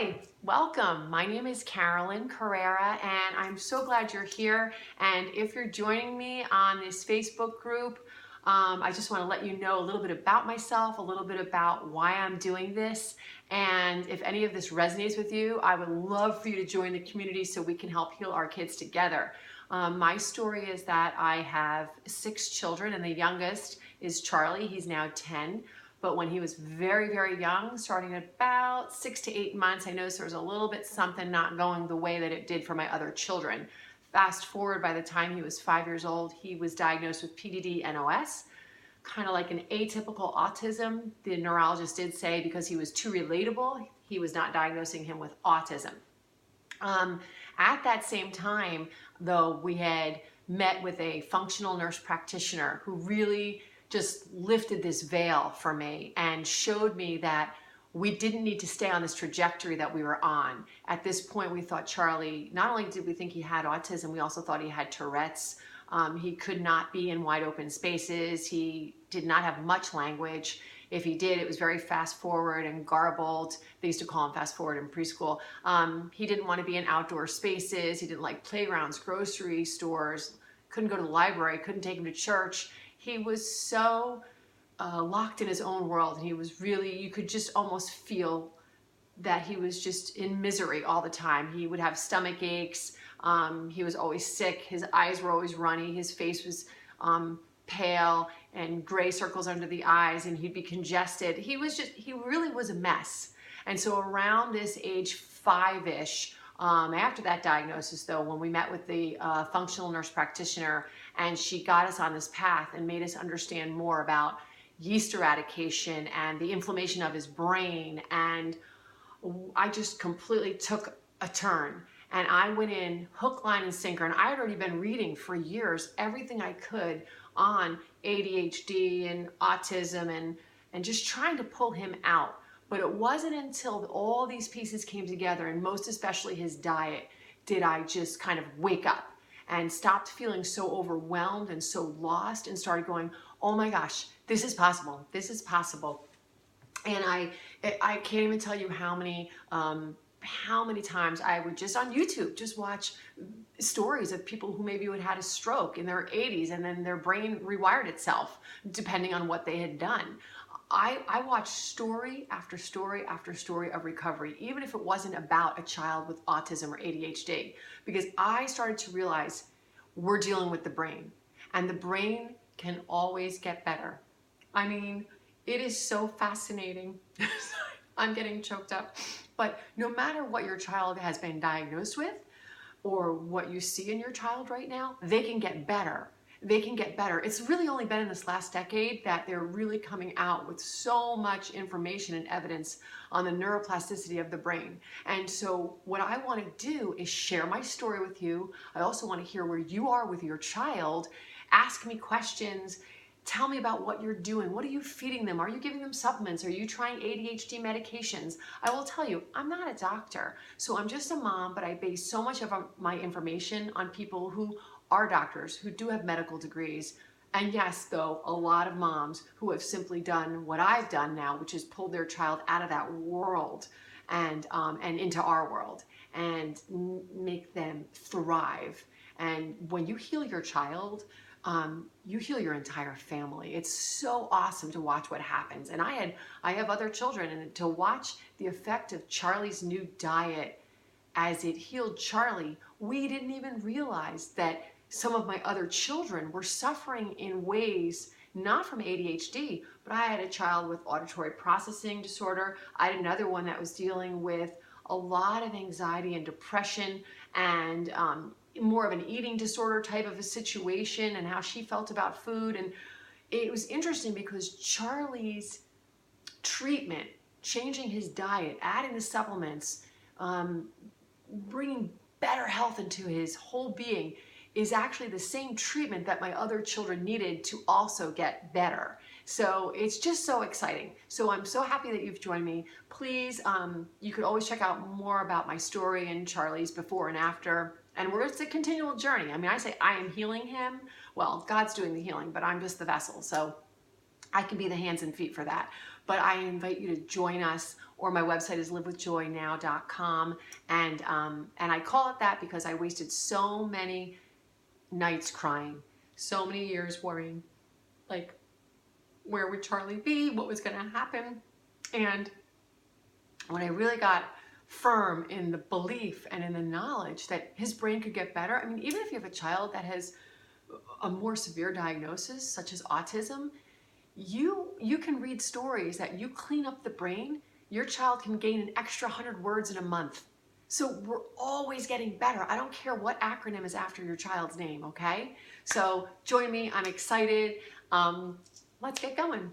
Hi, welcome. My name is Carolyn Carrara, and I'm so glad you're here. And if you're joining me on this Facebook group, I just want to let you know a little bit about myself, a little bit about why I'm doing this. And if any of this resonates with you, I would love for you to join the community so we can help heal our kids together. My story is that I have 6 children, and the youngest is Charlie. He's now 10. But when he was very, very young, starting at about 6 to 8 months, I noticed there was a little bit something not going the way that it did for my other children. Fast forward, by the time he was 5 years old, he was diagnosed with PDD-NOS, kind of like an atypical autism. The neurologist did say because he was too relatable, he was not diagnosing him with autism. At that same time, though, we had met with a functional nurse practitioner who really just lifted this veil for me and showed me that we didn't need to stay on this trajectory that we were on. At this point, we thought Charlie, not only did we think he had autism, we also thought he had Tourette's. He could not be in wide open spaces. He did not have much language. If he did, it was very fast forward and garbled. They used to call him fast forward in preschool. He didn't want to be in outdoor spaces. He didn't like playgrounds, grocery stores, couldn't go to the library, couldn't take him to church. He was so locked in his own world. He was really, you could just almost feel that he was just in misery all the time. He would have stomach aches. He was always sick. His eyes were always runny. His face was pale and gray circles under the eyes, and he'd be congested. He really was a mess. And so around this age 5-ish, after that diagnosis, though, when we met with the functional nurse practitioner, and she got us on this path and made us understand more about yeast eradication and the inflammation of his brain, and I just completely took a turn. And I went in hook, line, and sinker, and I had already been reading for years everything I could on ADHD and autism and just trying to pull him out. But it wasn't until all these pieces came together, and most especially his diet, did I just kind of wake up and stopped feeling so overwhelmed and so lost and started going, oh my gosh, this is possible. This is possible. And I can't even tell you how many times I would just on YouTube just watch stories of people who maybe had a stroke in their 80s and then their brain rewired itself depending on what they had done. I watched story after story after story of recovery, even if it wasn't about a child with autism or ADHD, because I started to realize we're dealing with the brain, and the brain can always get better. I mean, it is so fascinating. I'm getting choked up. But no matter what your child has been diagnosed with or what you see in your child right now, they can get better. They can get better. It's really only been in this last decade that they're really coming out with so much information and evidence on the neuroplasticity of the brain. And so what I want to do is share my story with you. I also want to hear where you are with your child. Ask me questions. Tell me about what you're doing. What are you feeding them? Are you giving them supplements? Are you trying ADHD medications? I will tell you, I'm not a doctor, so I'm just a mom, but I base so much of my information on people who are doctors, who do have medical degrees. And yes, though, a lot of moms who have simply done what I've done now, which is pulled their child out of that world and into our world and make them thrive. And when you heal your child, you heal your entire family. It's so awesome to watch what happens. And I have other children, and to watch the effect of Charlie's new diet as it healed Charlie, we didn't even realize that some of my other children were suffering in ways not from ADHD, but I had a child with auditory processing disorder. I had another one that was dealing with a lot of anxiety and depression and more of an eating disorder type of a situation, and how she felt about food. And it was interesting because Charlie's treatment, changing his diet, adding the supplements, bringing better health into his whole being, is actually the same treatment that my other children needed to also get better. So it's just so exciting. So I'm so happy that you've joined me. Please, you could always check out more about my story and Charlie's before and after. And it's a continual journey. I mean, I say I am healing him. Well, God's doing the healing, but I'm just the vessel. So I can be the hands and feet for that. But I invite you to join us. or my website is livewithjoynow.com. And I call it that because I wasted so many nights crying, so many years worrying, like, where would Charlie be? What was going to happen? And when I really got firm in the belief and in the knowledge that his brain could get better, I mean, even if you have a child that has a more severe diagnosis, such as autism, you can read stories that you clean up the brain, your child can gain an extra 100 words in a month. So we're always getting better. I don't care what acronym is after your child's name, okay? So join me, I'm excited. Let's get going.